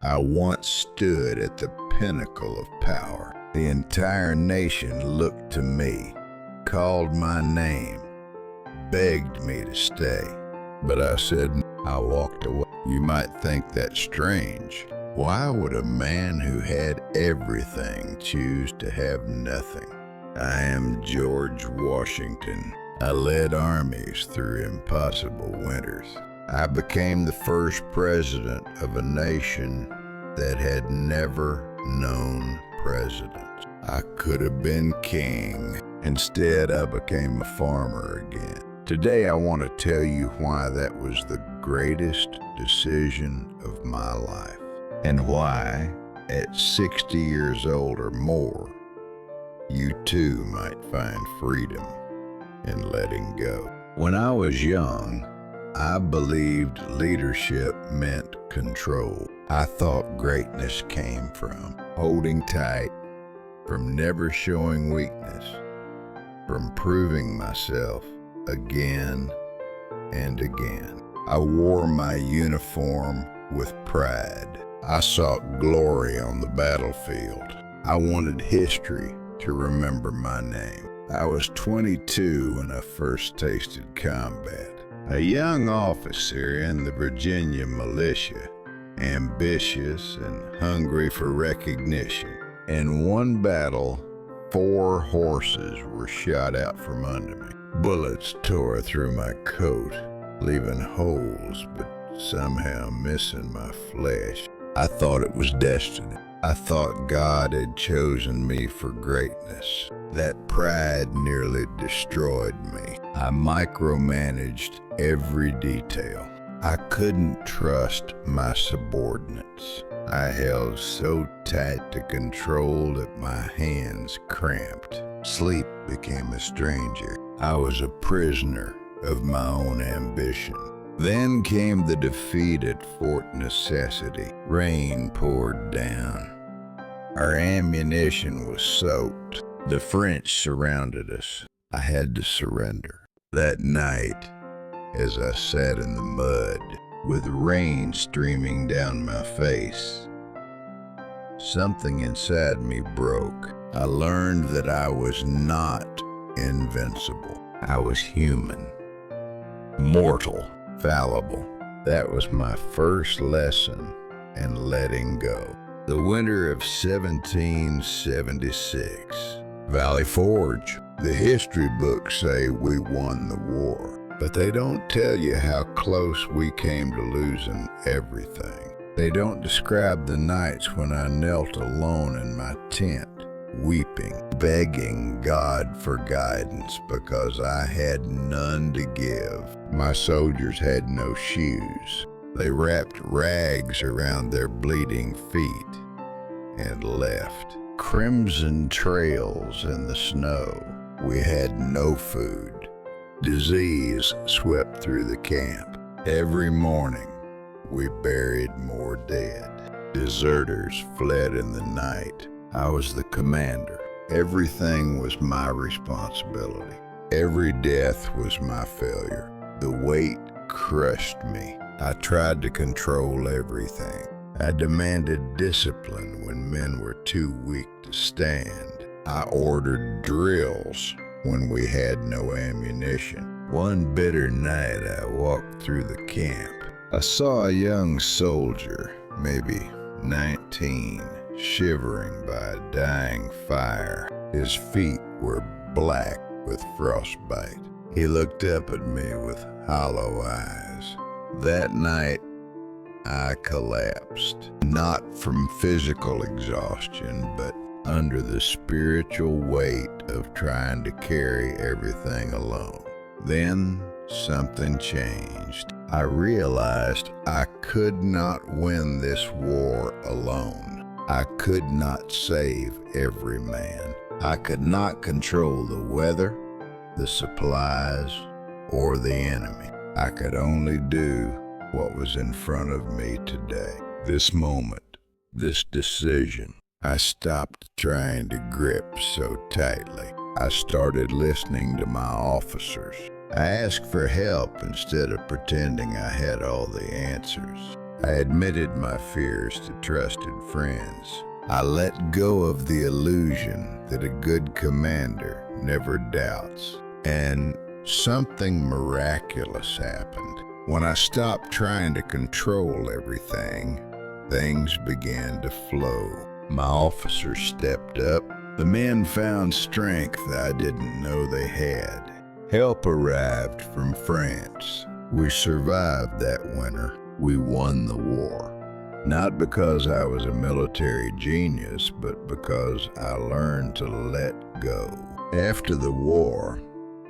I once stood at the pinnacle of power. The entire nation looked to me, called my name, begged me to stay. But I said, I walked away. You might think that's strange. Why would a man who had everything choose to have nothing? I am George Washington. I led armies through impossible winters. I became the first president of a nation that had never known presidents. I could have been king. Instead, I became a farmer again. Today, I want to tell you why that was the greatest decision of my life, and why, at 60 years old or more, you too might find freedom in letting go. When I was young, I believed leadership meant control. I thought greatness came from holding tight, from never showing weakness, from proving myself again and again. I wore my uniform with pride. I sought glory on the battlefield. I wanted history to remember my name. I was 22 when I first tasted combat. A young officer in the Virginia militia, ambitious and hungry for recognition. In one battle, 4 horses were shot out from under me. Bullets tore through my coat, leaving holes but somehow missing my flesh. I thought it was destiny. I thought God had chosen me for greatness. That pride nearly destroyed me. I micromanaged every detail. I couldn't trust my subordinates. I held so tight to control that my hands cramped. Sleep became a stranger. I was a prisoner of my own ambition. Then came the defeat at Fort Necessity. Rain poured down. Our ammunition was soaked. The French surrounded us. I had to surrender. That night, as I sat in the mud, with rain streaming down my face, something inside me broke. I learned that I was not invincible. I was human, mortal, fallible. That was my first lesson in letting go. The winter of 1776, Valley Forge. The history books say we won the war, but they don't tell you how close we came to losing everything. They don't describe the nights when I knelt alone in my tent, weeping, begging God for guidance because I had none to give. My soldiers had no shoes. They wrapped rags around their bleeding feet and left. Crimson trails in the snow. We had no food. Disease swept through the camp. Every morning, we buried more dead. Deserters fled in the night. I was the commander. Everything was my responsibility. Every death was my failure. The weight crushed me. I tried to control everything. I demanded discipline when men were too weak to stand. I ordered drills when we had no ammunition. One bitter night, I walked through the camp. I saw a young soldier, maybe 19, shivering by a dying fire. His feet were black with frostbite. He looked up at me with hollow eyes. That night, I collapsed, not from physical exhaustion, but under the spiritual weight of trying to carry everything alone. Then something changed. I realized I could not win this war alone. I could not save every man. I could not control the weather, the supplies, or the enemy. I could only do what was in front of me today. This moment, this decision. I stopped trying to grip so tightly. I started listening to my officers. I asked for help instead of pretending I had all the answers. I admitted my fears to trusted friends. I let go of the illusion that a good commander never doubts. And something miraculous happened. When I stopped trying to control everything, things began to flow. My officers stepped up. The men found strength I didn't know they had. Help arrived from France. We survived that winter. We won the war. Not because I was a military genius, but because I learned to let go. After the war,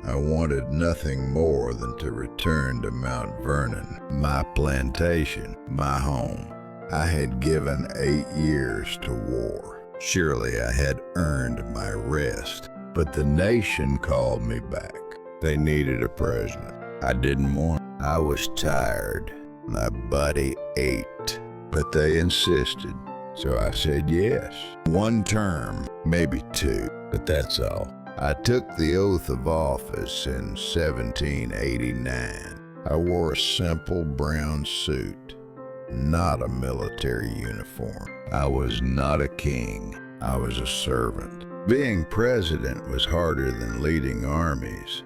I wanted nothing more than to return to Mount Vernon, my plantation, my home. I had given 8 years to war. Surely I had earned my rest, but the nation called me back. They needed a president. I didn't want. I was tired. My body ached, but they insisted. So I said yes. 1 term, maybe 2, but that's all. I took the oath of office in 1789. I wore a simple brown suit, not a military uniform. I was not a king. I was a servant. Being president was harder than leading armies.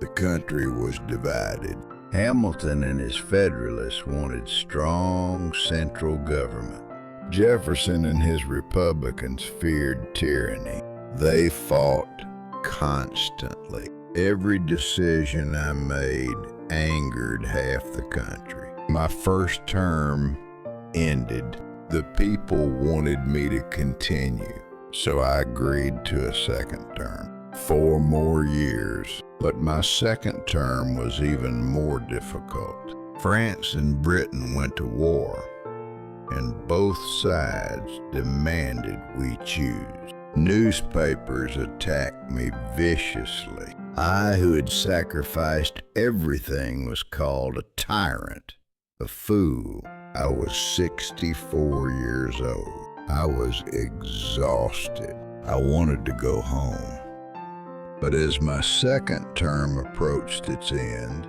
The country was divided. Hamilton and his Federalists wanted strong central government. Jefferson and his Republicans feared tyranny. They fought constantly. Every decision I made angered half the country. My first term ended. The people wanted me to continue, so I agreed to a second term. 4 more years, but my second term was even more difficult. France and Britain went to war, and both sides demanded we choose. Newspapers attacked me viciously. I, who had sacrificed everything, was called a tyrant, a fool. I was 64 years old. I was exhausted. I wanted to go home. But as my second term approached its end,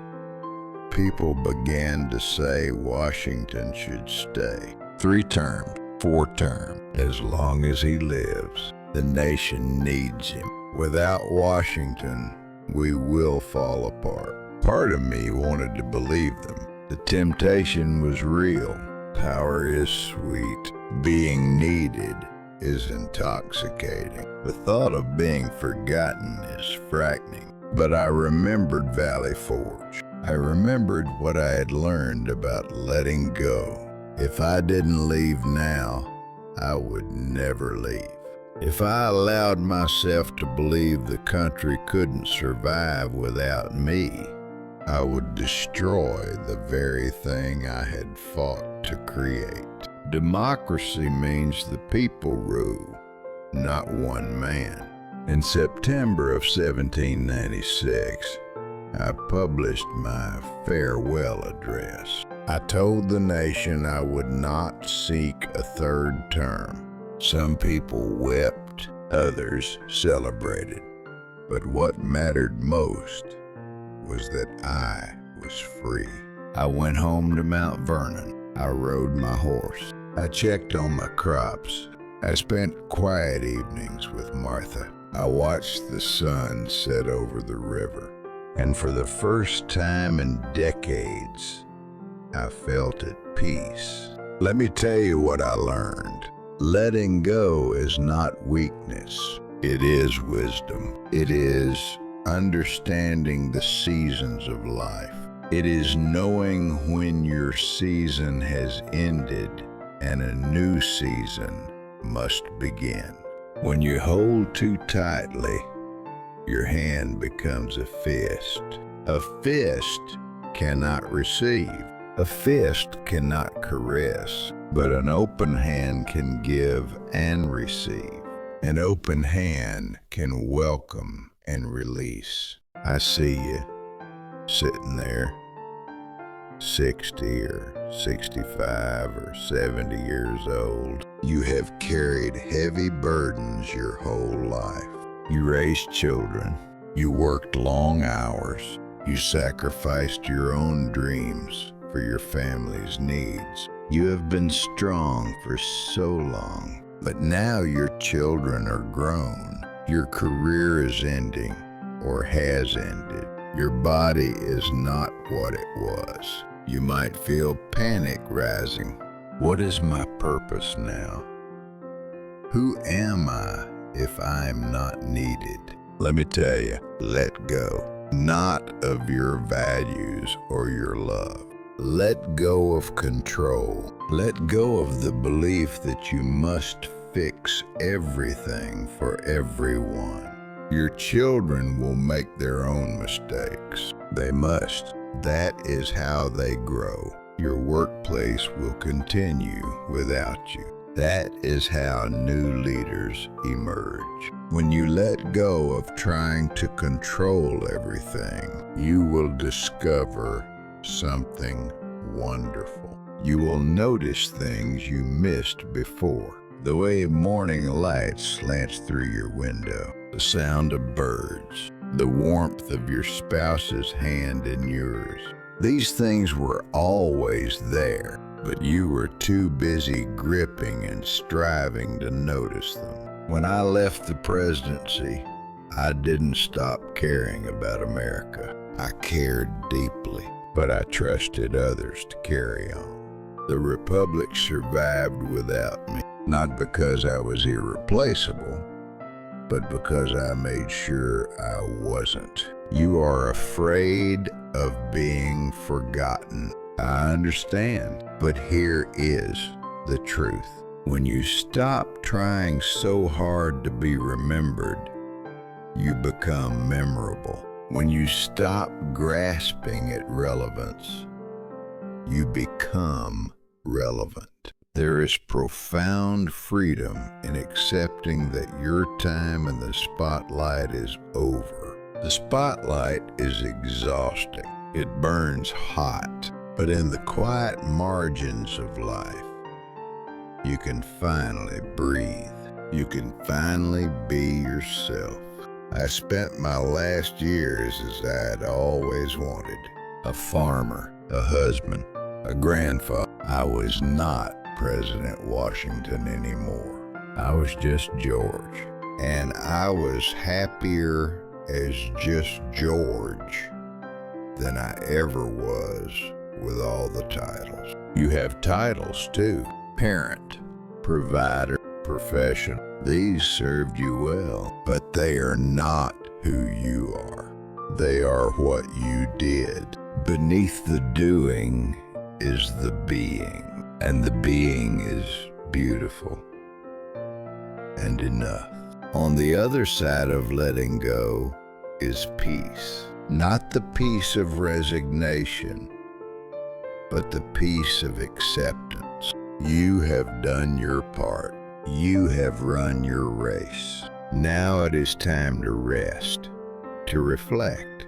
people began to say Washington should stay. 3 terms, 4 terms, as long as he lives. The nation needs him. Without Washington, we will fall apart. Part of me wanted to believe them. The temptation was real. Power is sweet. Being needed is intoxicating. The thought of being forgotten is frightening. But I remembered Valley Forge. I remembered what I had learned about letting go. If I didn't leave now, I would never leave. If I allowed myself to believe the country couldn't survive without me, I would destroy the very thing I had fought to create. Democracy means the people rule, not one man. In September of 1796, I published my farewell address. I told the nation I would not seek a 3rd term. Some people wept, others celebrated. But what mattered most was that I was free. I went home to Mount Vernon. I rode my horse. I checked on my crops. I spent quiet evenings with Martha. I watched the sun set over the river. And for the first time in decades, I felt at peace. Let me tell you what I learned. Letting go is not weakness. It is wisdom. It is understanding the seasons of life. It is knowing when your season has ended and a new season must begin. When you hold too tightly, your hand becomes a fist. A fist cannot receive. A fist cannot caress, but an open hand can give and receive. An open hand can welcome and release. I see you sitting there, 60 or 65 or 70 years old. You have carried heavy burdens your whole life. You raised children. You worked long hours. You sacrificed your own dreams for your family's needs. You have been strong for so long, but now your children are grown. Your career is ending or has ended. Your body is not what it was. You might feel panic rising. What is my purpose now? Who am I if I'm not needed? Let me tell you, let go, not of your values or your love. Let go of control. Let go of the belief that you must fix everything for everyone. Your children will make their own mistakes. They must. That is how they grow. Your workplace will continue without you. That is how new leaders emerge. When you let go of trying to control everything, you will discover something wonderful. You will notice things you missed before. The way morning light slants through your window, the sound of birds, the warmth of your spouse's hand in yours. These things were always there, but you were too busy gripping and striving to notice them. When I left the presidency, I didn't stop caring about America. I cared deeply, but I trusted others to carry on. The Republic survived without me, not because I was irreplaceable, but because I made sure I wasn't. You are afraid of being forgotten. I understand, but here is the truth. When you stop trying so hard to be remembered, you become memorable. When you stop grasping at relevance, you become relevant. There is profound freedom in accepting that your time in the spotlight is over. The spotlight is exhausting. It burns hot. But in the quiet margins of life, you can finally breathe. You can finally be yourself. I spent my last years as I'd always wanted. A farmer, a husband, a grandfather. I was not President Washington anymore. I was just George. And I was happier as just George than I ever was with all the titles. You have titles too. Parent, provider, professional. These served you well, but they are not who you are. They are what you did. Beneath the doing is the being, and the being is beautiful and enough. On the other side of letting go is peace. Not the peace of resignation, but the peace of acceptance. You have done your part. You have run your race. Now it is time to rest, to reflect,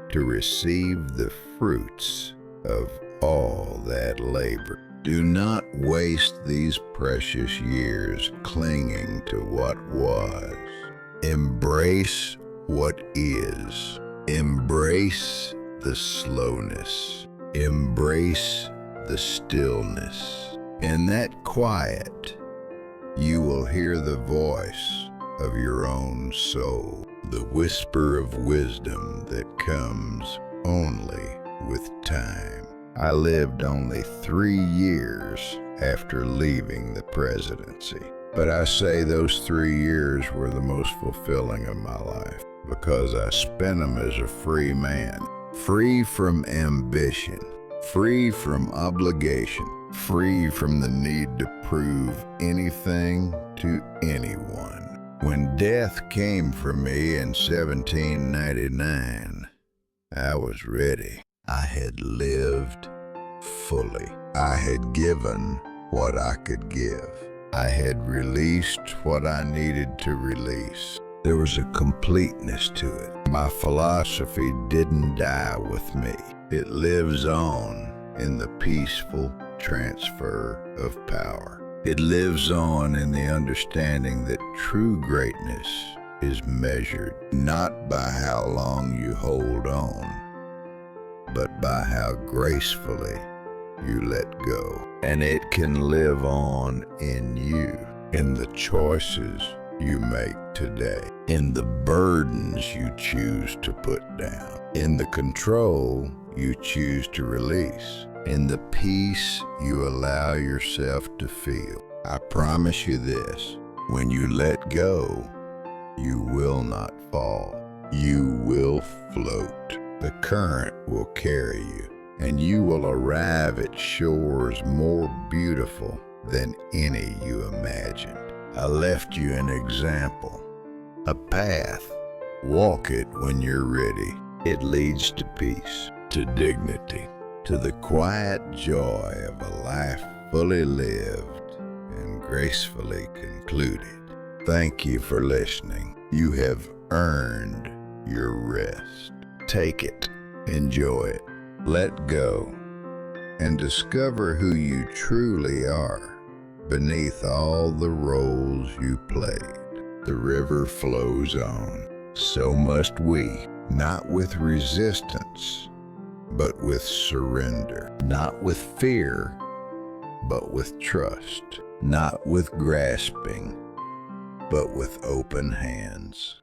to receive the fruits of all that labor. Do not waste these precious years clinging to what was. Embrace what is. Embrace the slowness. Embrace the stillness. In that quiet, you will hear the voice of your own soul, the whisper of wisdom that comes only with time. I lived only 3 years after leaving the presidency, but I say those 3 years were the most fulfilling of my life because I spent them as a free man, free from ambition, free from obligation, free from the need to prove anything to anyone. When death came for me in 1799, I was ready. I had lived fully. I had given what I could give. I had released what I needed to release. There was a completeness to it. My philosophy didn't die with me. It lives on in the peaceful transfer of power. It lives on in the understanding that true greatness is measured not by how long you hold on, but by how gracefully you let go. And it can live on in you, in the choices you make today, in the burdens you choose to put down, in the control you choose to release, in the peace you allow yourself to feel. I promise you this, when you let go, you will not fall. You will float. The current will carry you, and you will arrive at shores more beautiful than any you imagined. I left you an example, a path. Walk it when you're ready. It leads to peace, to dignity, to the quiet joy of a life fully lived and gracefully concluded. Thank you for listening. You have earned your rest. Take it, enjoy it, let go, and discover who you truly are beneath all the roles you played. The river flows on, so must we, not with resistance, but with surrender, not with fear, but with trust, not with grasping, but with open hands.